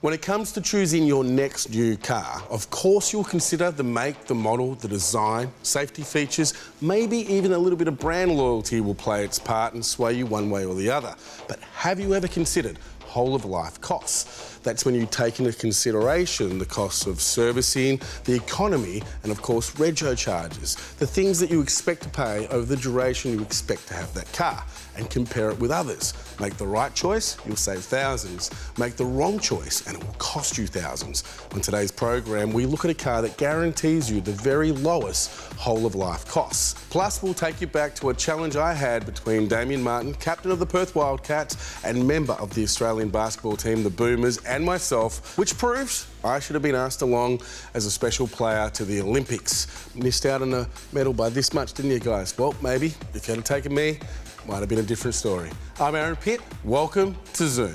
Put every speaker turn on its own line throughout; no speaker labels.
When it comes to choosing your next new car, of course you'll consider the make, the model, the design, safety features, maybe even a little bit of brand loyalty will play its part and sway you one way or the other. But have you ever considered whole-of-life costs? That's when you take into consideration the costs of servicing, the economy, and of course rego charges, the things that you expect to pay over the duration you expect to have that car, and compare it with others. Make the right choice, you'll save thousands. Make the wrong choice, and it will cost you thousands. On today's program, we look at a car that guarantees you the very lowest whole-of-life costs. Plus, we'll take you back to a challenge I had between Damian Martin, captain of the Perth Wildcats and member of the Australian basketball team, the Boomers, and myself, which proves I should have been asked along as a special player to the Olympics. Missed out on a medal by this much, didn't you guys? Well, maybe, if you had taken me, might have been a different story. I'm Aaron Pitt. Welcome to Zoom.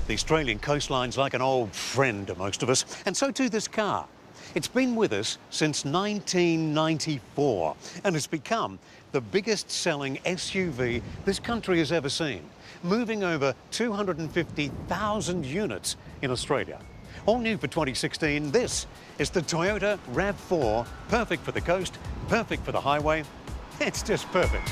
The Australian coastline's like an old friend to most of us, and so too this car. It's been with us since 1994 and has become the biggest selling SUV this country has ever seen, moving over 250,000 units in Australia. All new for 2016, this is the Toyota RAV4, perfect for the coast, perfect for the highway. It's just perfect.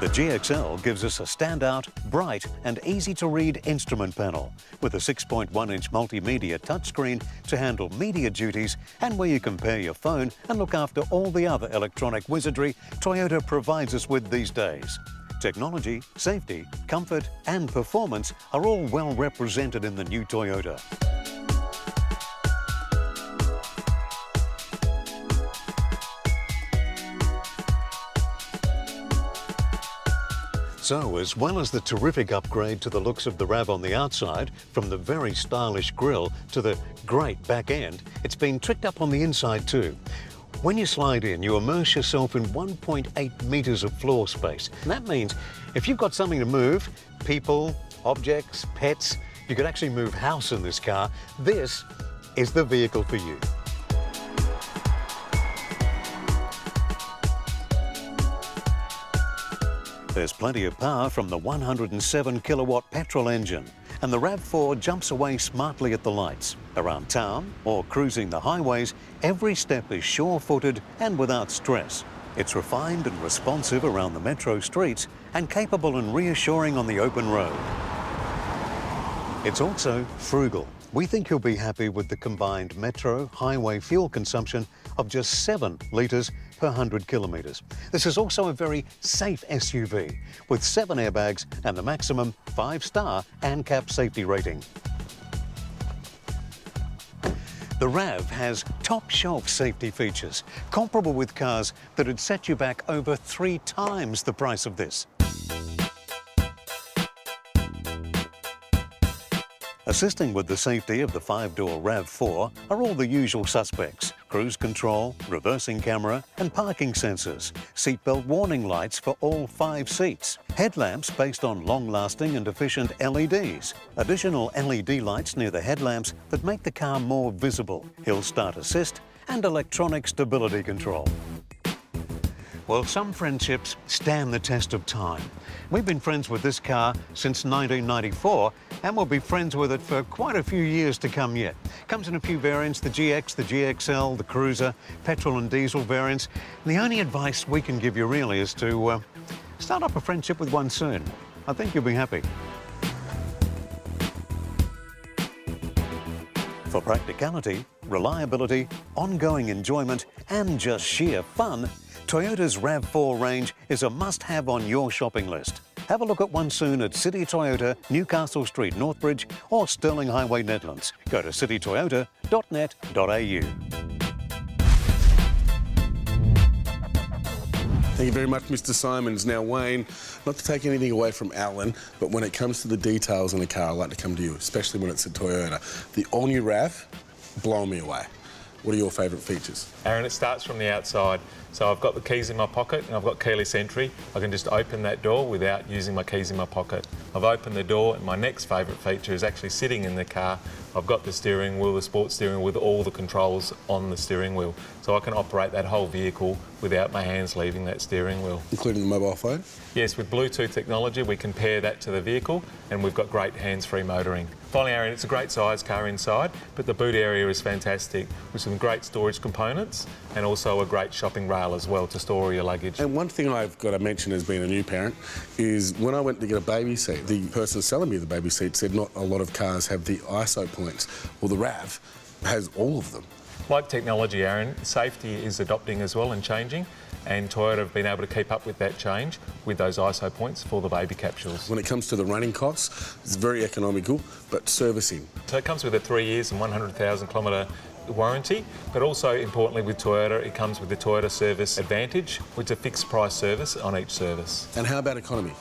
The GXL gives us a standout, bright and easy-to-read instrument panel with a 6.1-inch multimedia touchscreen to handle media duties and where you can pair your phone and look after all the other electronic wizardry Toyota provides us with these days. Technology, safety, comfort and performance are all well represented in the new Toyota. So, as well as the terrific upgrade to the looks of the RAV on the outside, from the very stylish grille to the great back end, it's been tricked up on the inside too. When you slide in, you immerse yourself in 1.8 metres of floor space. And that means if you've got something to move, people, objects, pets, you could actually move house in this car. This is the vehicle for you. There's plenty of power from the 107 kilowatt petrol engine, and the RAV4 jumps away smartly at the lights. Around town or cruising the highways, every step is sure-footed and without stress. It's refined and responsive around the metro streets and capable and reassuring on the open road. It's also frugal. We think you'll be happy with the combined metro highway fuel consumption of just 7 litres per 100 kilometres. This is also a very safe SUV with 7 airbags and the maximum 5-star ANCAP safety rating. The RAV has top-shelf safety features, comparable with cars that would set you back over 3 times the price of this. Assisting with the safety of the 5-door RAV4 are all the usual suspects: cruise control, reversing camera and parking sensors, seatbelt warning lights for all 5 seats, headlamps based on long-lasting and efficient LEDs, additional LED lights near the headlamps that make the car more visible, hill start assist and electronic stability control. Well, some friendships stand the test of time. We've been friends with this car since 1994 and we'll be friends with it for quite a few years to come yet. Comes in a few variants, the GX, the GXL, the Cruiser, petrol and diesel variants. And the only advice we can give you really is to start up a friendship with one soon. I think you'll be happy. For practicality, reliability, ongoing enjoyment and just sheer fun, Toyota's RAV4 range is a must-have on your shopping list. Have a look at one soon at City Toyota, Newcastle Street, Northbridge or Stirling Highway, Nedlands. Go to citytoyota.net.au.
Thank you very much, Mr. Simons. Now, Wayne, not to take anything away from Allan, but when it comes to the details in a car, I like to come to you, especially when it's a Toyota. The all-new RAV, blowing me away. What are your favourite features?
Aaron, it starts from the outside. So I've got the keys in my pocket and I've got keyless entry. I can just open that door without using my keys in my pocket. I've opened the door and my next favourite feature is actually sitting in the car. I've got the steering wheel, the sports steering wheel with all the controls on the steering wheel. So I can operate that whole vehicle without my hands leaving that steering wheel.
Including the mobile phone?
Yes, with Bluetooth technology we can pair that to the vehicle and we've got great hands-free motoring. Finally, Aaron, it's a great size car inside, but the boot area is fantastic with some great storage components and also a great shopping rail as well to store all your luggage.
And one thing I've got to mention as being a new parent is when I went to get a baby seat, the person selling me the baby seat said not a lot of cars have the ISO points. Well, the RAV has all of them.
Like technology, Aaron, safety is adopting as well and changing, and Toyota have been able to keep up with that change with those ISO points for the baby capsules.
When it comes to the running costs, it's very economical, but servicing.
So it comes with a 3 years and 100,000 kilometre warranty, but also importantly with Toyota, it comes with the Toyota Service Advantage, which is a fixed price service on each service.
And how about economy?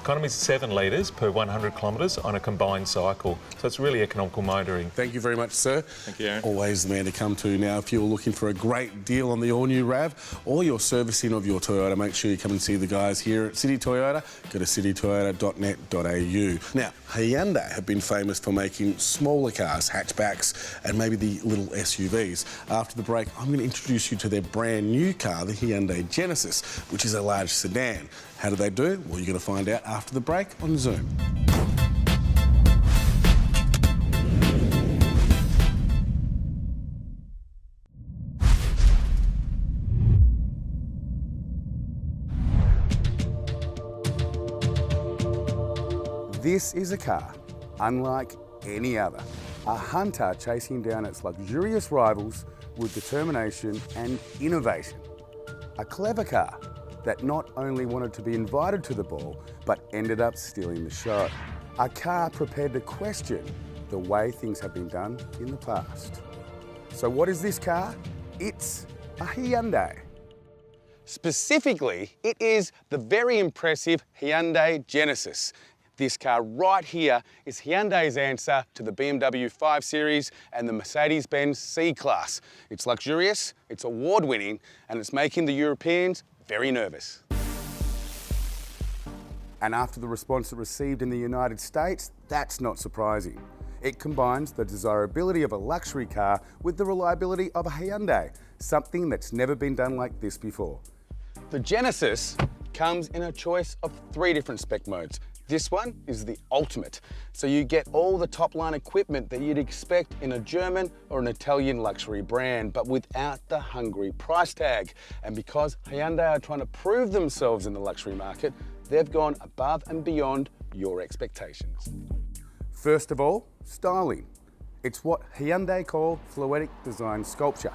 Economy is 7 litres per 100 kilometres on a combined cycle, so it's really economical motoring.
Thank you very much, sir.
Thank you, Aaron.
Always the man to come to. Now, if you're looking for a great deal on the all-new RAV or your servicing of your Toyota, make sure you come and see the guys here at City Toyota. Go to citytoyota.net.au. Now, Hyundai have been famous for making smaller cars, hatchbacks, and maybe the little SUVs. After the break, I'm going to introduce you to their brand new car, the Hyundai Genesis, which is a large sedan. How do they do? Well, you're going to find out after the break on Zoom.
This is a car unlike any other. A hunter chasing down its luxurious rivals with determination and innovation. A clever car that not only wanted to be invited to the ball, but ended up stealing the show. A car prepared to question the way things have been done in the past. So what is this car? It's a Hyundai. Specifically, it is the very impressive Hyundai Genesis. This car right here is Hyundai's answer to the BMW 5 Series and the Mercedes-Benz C-Class. It's luxurious, it's award-winning, and it's making the Europeans very nervous. And after the response it received in the United States, that's not surprising. It combines the desirability of a luxury car with the reliability of a Hyundai, something that's never been done like this before. The Genesis comes in a choice of 3 different spec modes. This one is the ultimate, so you get all the top-line equipment that you'd expect in a German or an Italian luxury brand, but without the hungry price tag. And because Hyundai are trying to prove themselves in the luxury market, they've gone above and beyond your expectations. First of all, styling. It's what Hyundai call fluidic design sculpture,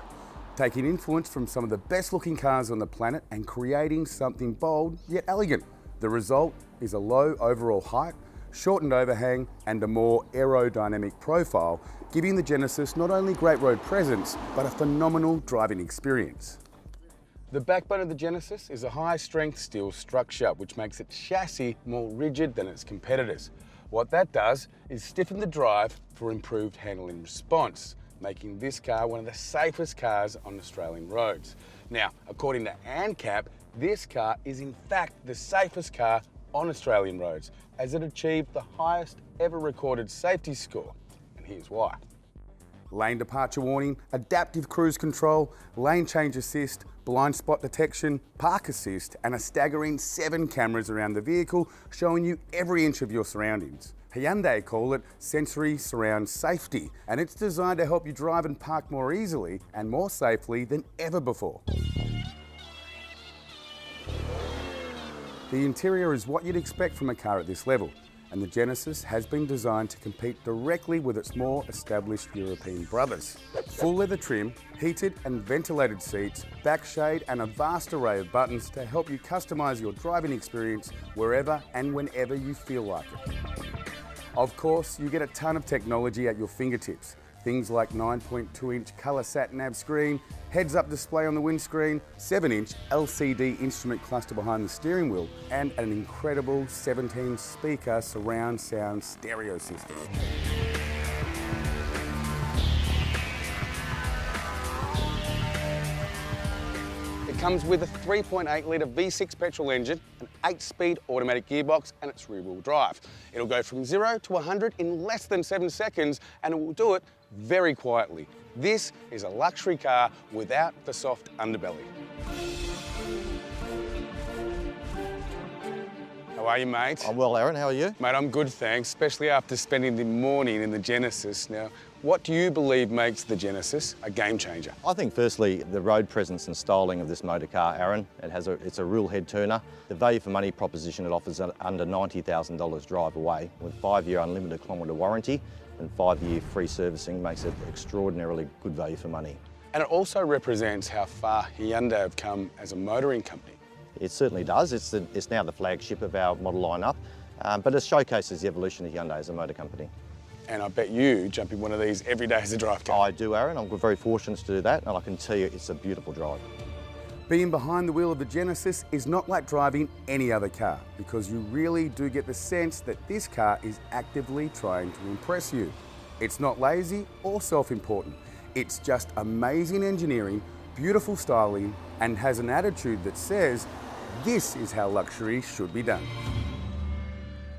taking influence from some of the best-looking cars on the planet and creating something bold yet elegant. The result is a low overall height, shortened overhang, and a more aerodynamic profile, giving the Genesis not only great road presence, but a phenomenal driving experience. The backbone of the Genesis is a high-strength steel structure, which makes its chassis more rigid than its competitors. What that does is stiffen the drive for improved handling response, making this car one of the safest cars on Australian roads. Now, according to ANCAP, this car is in fact the safest car on Australian roads, as it achieved the highest ever recorded safety score, and here's why. Lane departure warning, adaptive cruise control, lane change assist, blind spot detection, park assist, and a staggering 7 cameras around the vehicle showing you every inch of your surroundings. Hyundai call it sensory surround safety, and it's designed to help you drive and park more easily and more safely than ever before. The interior is what you'd expect from a car at this level, and the Genesis has been designed to compete directly with its more established European brothers. Full leather trim, heated and ventilated seats, back shade, and a vast array of buttons to help you customise your driving experience wherever and whenever you feel like it. Of course, you get a ton of technology at your fingertips. Things like 9.2-inch colour sat-nav screen, heads-up display on the windscreen, 7-inch LCD instrument cluster behind the steering wheel, and an incredible 17-speaker surround sound stereo system. It comes with a 3.8-litre V6 petrol engine, an 8-speed automatic gearbox, and it's rear-wheel drive. It'll go from 0 to 100 in less than 7 seconds, and it will do it very quietly. This is a luxury car without the soft underbelly. How are you, mate?
I'm well, Aaron. How are you?
Mate, I'm good, thanks, especially after spending the morning in the Genesis. Now, what do you believe makes the Genesis a game changer?
I think firstly, the road presence and styling of this motor car, Aaron. It's a real head turner. The value for money proposition it offers under $90,000 drive away with 5-year unlimited kilometre warranty and 5-year free servicing makes it extraordinarily good value for money.
And it also represents how far Hyundai have come as a motoring company.
It certainly does. It's now the flagship of our model lineup, but it showcases the evolution of Hyundai as a motor company.
And I bet you jump in one of these every day as a drive car.
I do, Aaron. I'm very fortunate to do that, and I can tell you it's a beautiful drive.
Being behind the wheel of the Genesis is not like driving any other car because you really do get the sense that this car is actively trying to impress you. It's not lazy or self-important. It's just amazing engineering, beautiful styling, and has an attitude that says, this is how luxury should be done.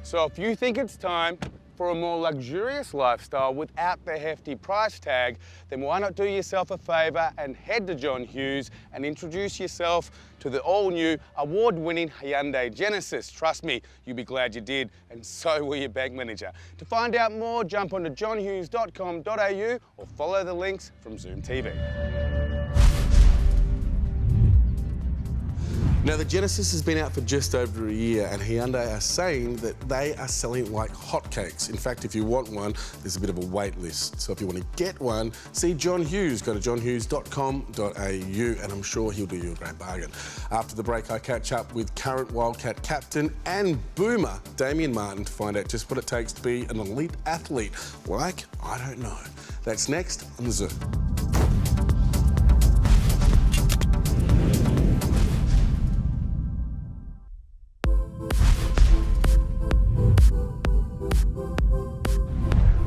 So if you think it's time for a more luxurious lifestyle without the hefty price tag, then why not do yourself a favour and head to John Hughes and introduce yourself to the all-new, award-winning Hyundai Genesis. Trust me, you'll be glad you did, and so will your bank manager. To find out more, jump onto johnhughes.com.au or follow the links from Zoom TV.
Now, the Genesis has been out for just over a year, and Hyundai are saying that they are selling like hotcakes. In fact, if you want one, there's a bit of a wait list. So if you want to get one, see John Hughes. Go to johnhughes.com.au, and I'm sure he'll do you a great bargain. After the break, I catch up with current Wildcat captain and boomer Damian Martin to find out just what it takes to be an elite athlete. Like, I don't know. That's next on The Zoo.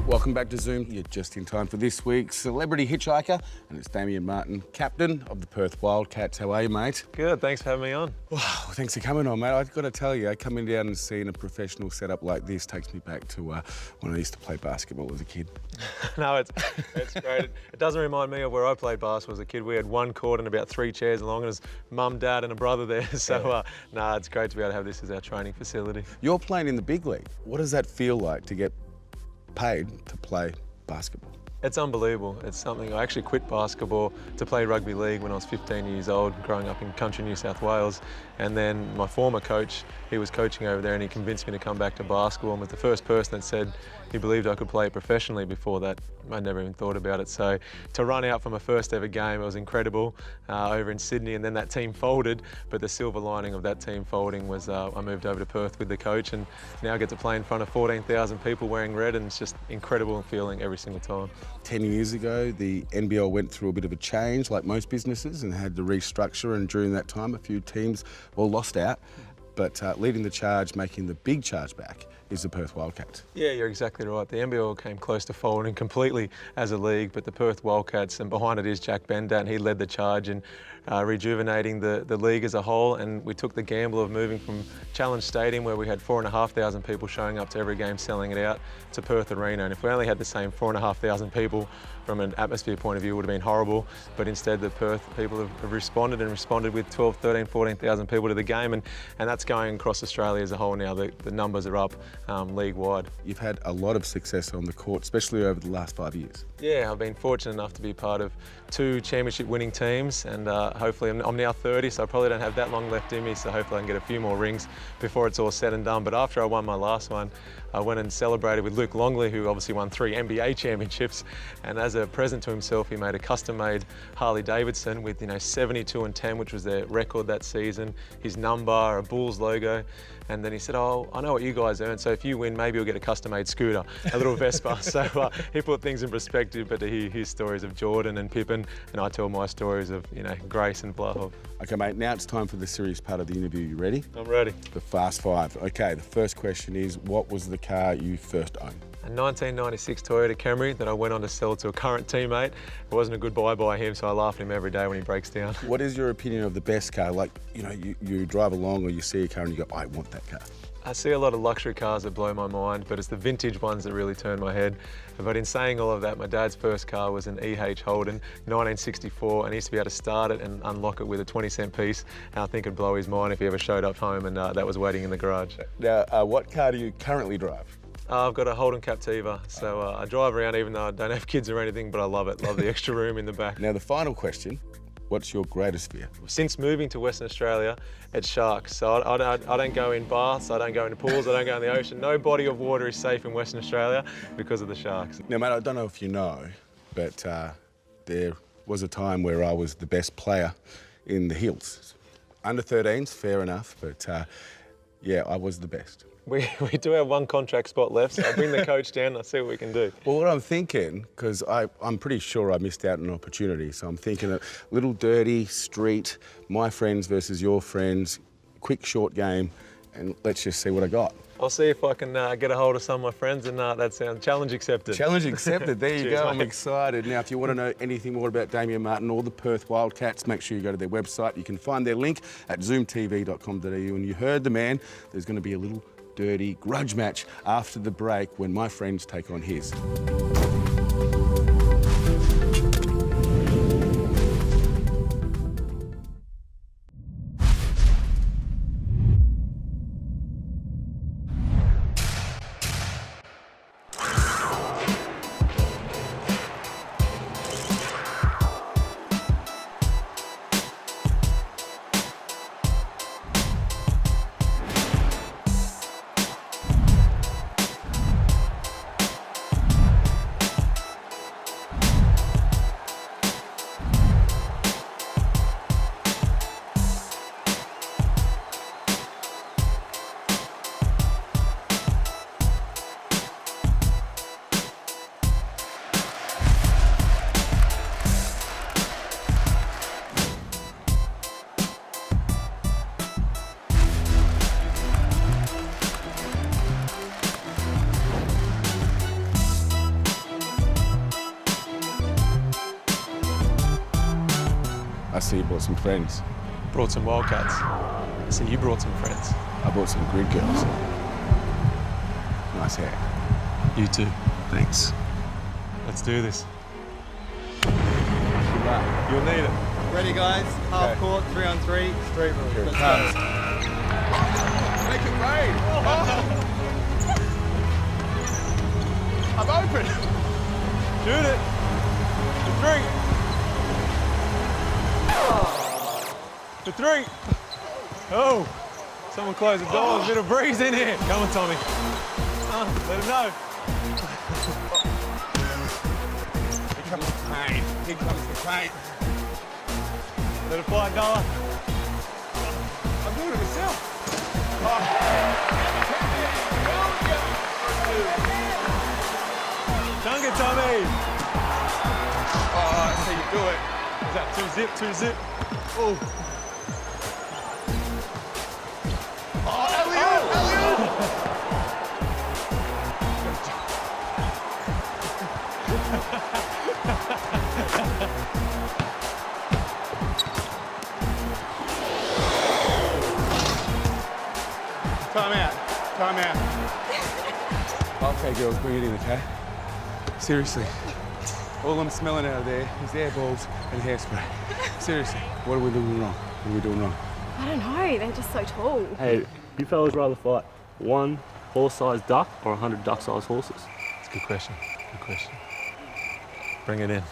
Welcome back to Zoom. You're just in time for this week's Celebrity Hitchhiker, and it's Damian Martin, captain of the Perth Wildcats. How are you, mate?
Good, thanks for having me on.
Wow, thanks for coming on, mate. I've got to tell you, coming down and seeing a professional setup like this takes me back to when I used to play basketball as a kid.
No, it's great. It doesn't remind me of where I played basketball as a kid. We had one court and about 3 chairs along, and there's mum, dad, and a brother there. So, it's great to be able to have this as our training facility.
You're playing in the big league. What does that feel like to get paid to play basketball?
It's unbelievable. It's something, I actually quit basketball to play rugby league when I was 15 years old, growing up in country New South Wales. And then my former coach, he was coaching over there, and he convinced me to come back to basketball, and was the first person that said he believed I could play it professionally. Before that, I never even thought about it. So to run out from a first ever game, it was incredible over in Sydney, and then that team folded. But the silver lining of that team folding was I moved over to Perth with the coach, and now I get to play in front of 14,000 people wearing red, and it's just incredible feeling every single time.
10 years ago, the NBL went through a bit of a change, like most businesses, and had to restructure, and during that time, a few teams, lost out. But leading the charge, making the big charge back, is the Perth Wildcats. Yeah,
you're exactly right. The NBL came close to folding completely as a league, but the Perth Wildcats, and behind it is Jack Bendat, and he led the charge in rejuvenating the league as a whole. And we took the gamble of moving from Challenge Stadium, where we had 4,500 people showing up to every game selling it out, to Perth Arena. And if we only had the same 4,500 people, from an atmosphere point of view, it would have been horrible. But instead, the Perth people have responded with 12, 13, 14,000 people to the game, and that's going across Australia as a whole now. The numbers are up league-wide.
You've had a lot of success on the court, especially over the last 5 years.
Yeah, I've been fortunate enough to be part of 2 championship-winning teams, and hopefully I'm now 30, so I probably don't have that long left in me, so hopefully I can get a few more rings before it's all said and done. But after I won my last one, I went and celebrated with Luke Longley, who obviously won 3 NBA championships, and as a present to himself, he made a custom-made Harley Davidson with 72 and 10, which was their record that season, his number, a Bulls logo, and then he said, oh, I know what you guys earn, so if you win, maybe you'll get a custom-made scooter, a little Vespa. So he put things in perspective, but to hear his stories of Jordan and Pippen, and I tell my stories of, Grace and Blahov.
Okay, mate, now it's time for the serious part of the interview. You ready?
I'm ready.
The Fast Five. Okay, the first question is, what was the car you first owned?
A 1996 Toyota Camry that I went on to sell to a current teammate. It wasn't a good buy by him, so I laugh at him every day when he breaks down.
What is your opinion of the best car? Like, you drive along or you see a car and you go, I want that car.
I see a lot of luxury cars that blow my mind, but it's the vintage ones that really turn my head. But in saying all of that, my dad's first car was an EH Holden, 1964, and he used to be able to start it and unlock it with a 20-cent piece. And I think it'd blow his mind if he ever showed up home and that was waiting in the garage.
Now, what car do you currently drive?
I've got a Holden Captiva, so I drive around even though I don't have kids or anything, but I love it. Love the extra room in the back.
Now, the final question, what's your greatest fear?
Since moving to Western Australia, it's sharks. So I don't go in baths, I don't go into pools, I don't go in the ocean. No body of water is safe in Western Australia because of the sharks.
Now, mate, I don't know if you know, but there was a time where I was the best player in the hills. Under 13s, fair enough, but yeah, I was the best.
We do have one contract spot left, so I'll bring the coach down and I'll see what we can do.
Well, what I'm thinking, because I'm pretty sure I missed out on an opportunity, so I'm thinking a little dirty street, my friends versus your friends, quick, short game, and let's just see what I got.
I'll see if I can get a hold of some of my friends, and that sounds challenge accepted.
Challenge accepted, there you
Cheers,
go,
mate.
I'm excited. Now, if you want to know anything more about Damian Martin or the Perth Wildcats, make sure you go to their website. You can find their link at zoomtv.com.au, and you heard the man, there's going to be a little dirty grudge match after the break when my friends take on his. I see you brought some friends.
Brought some Wildcats. I see you brought some friends.
I brought some grid girls. Nice hair.
You too.
Thanks.
Let's do this.
Good luck.
You'll need it.
Ready, guys? Half court, 3-on-3, street rules. Let's go.
Make it rain. I'm open.
Shoot it. For 3. For 3. Oh, someone close the door. There's a bit of breeze in here. Come on, Tommy. Let him know.
Here comes the pain. Here comes the pain.
Let it fly, Noah.
I'm doing it myself.
Dunk it, Tommy.
Oh, that's how you do it.
Is that 2-zip, 2-zip? Oh.
Time out. Time out. Okay, girls, bring it in, okay? Seriously. All I'm smelling out of there is air balls and hairspray. Seriously, what are we doing wrong? What are we doing wrong?
I don't know, they're just so tall.
Hey, you fellas rather fight one horse-sized duck or 100 duck-sized horses?
It's a good question. Good question. Bring it in.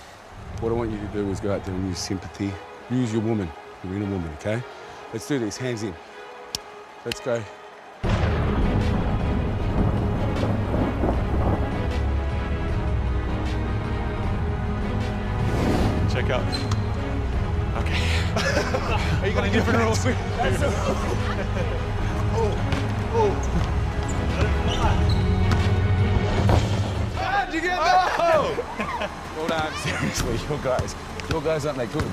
What I want you to do is go out there and use sympathy. Use your woman, your inner woman, okay? Let's do this, hands in. Let's go.
back up. Okay.
Are you got different rules? How'd you get that? Well done. Seriously, your guys aren't that good.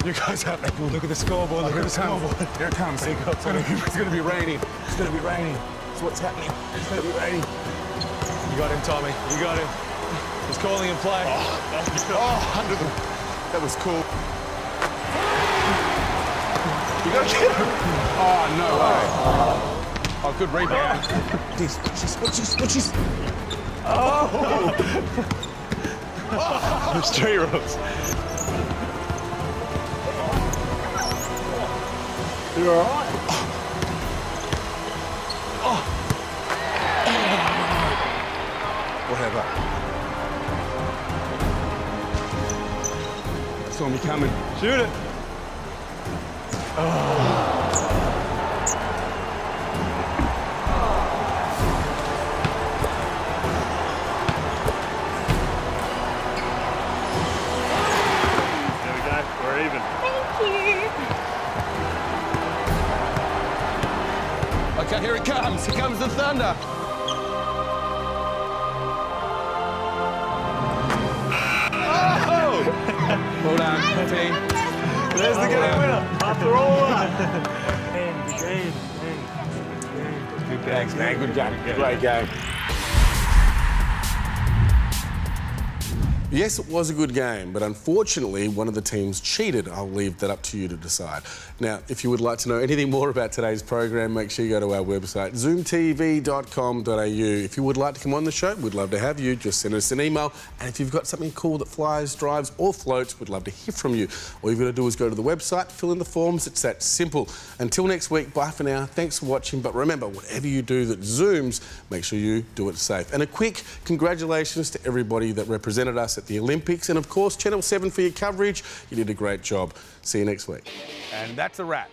You guys aren't that good. Look at the scoreboard. Look at the scoreboard. Here it comes. It's gonna be raining. It's gonna be raining. That's what's happening. It's gonna be raining.
You got him, Tommy. You got him. He's calling in play.
Under the... That was cool. You gotta get him. Oh, no way. Oh, good rebound. Switches. Oh!
There's 3 rules.
You all right?
Whatever. I saw me coming.
Shoot it.
There we go. We're even.
Thank you.
Okay, here it comes. Here comes the thunder. Oh! Well done, team.
There's the game winner.
After all that.
Good thanks, man. Good game. Great game.
Yes, it was a good game, but unfortunately, one of the teams cheated. I'll leave that up to you to decide. Now, if you would like to know anything more about today's program, make sure you go to our website, zoomtv.com.au. If you would like to come on the show, we'd love to have you. Just send us an email. And if you've got something cool that flies, drives, or floats, we'd love to hear from you. All you've got to do is go to the website, fill in the forms. It's that simple. Until next week, bye for now. Thanks for watching. But remember, whatever you do that zooms, make sure you do it safe. And a quick congratulations to everybody that represented us at the Olympics, and of course Channel 7 for your coverage. You did a great job. See you next week.
And that's a wrap.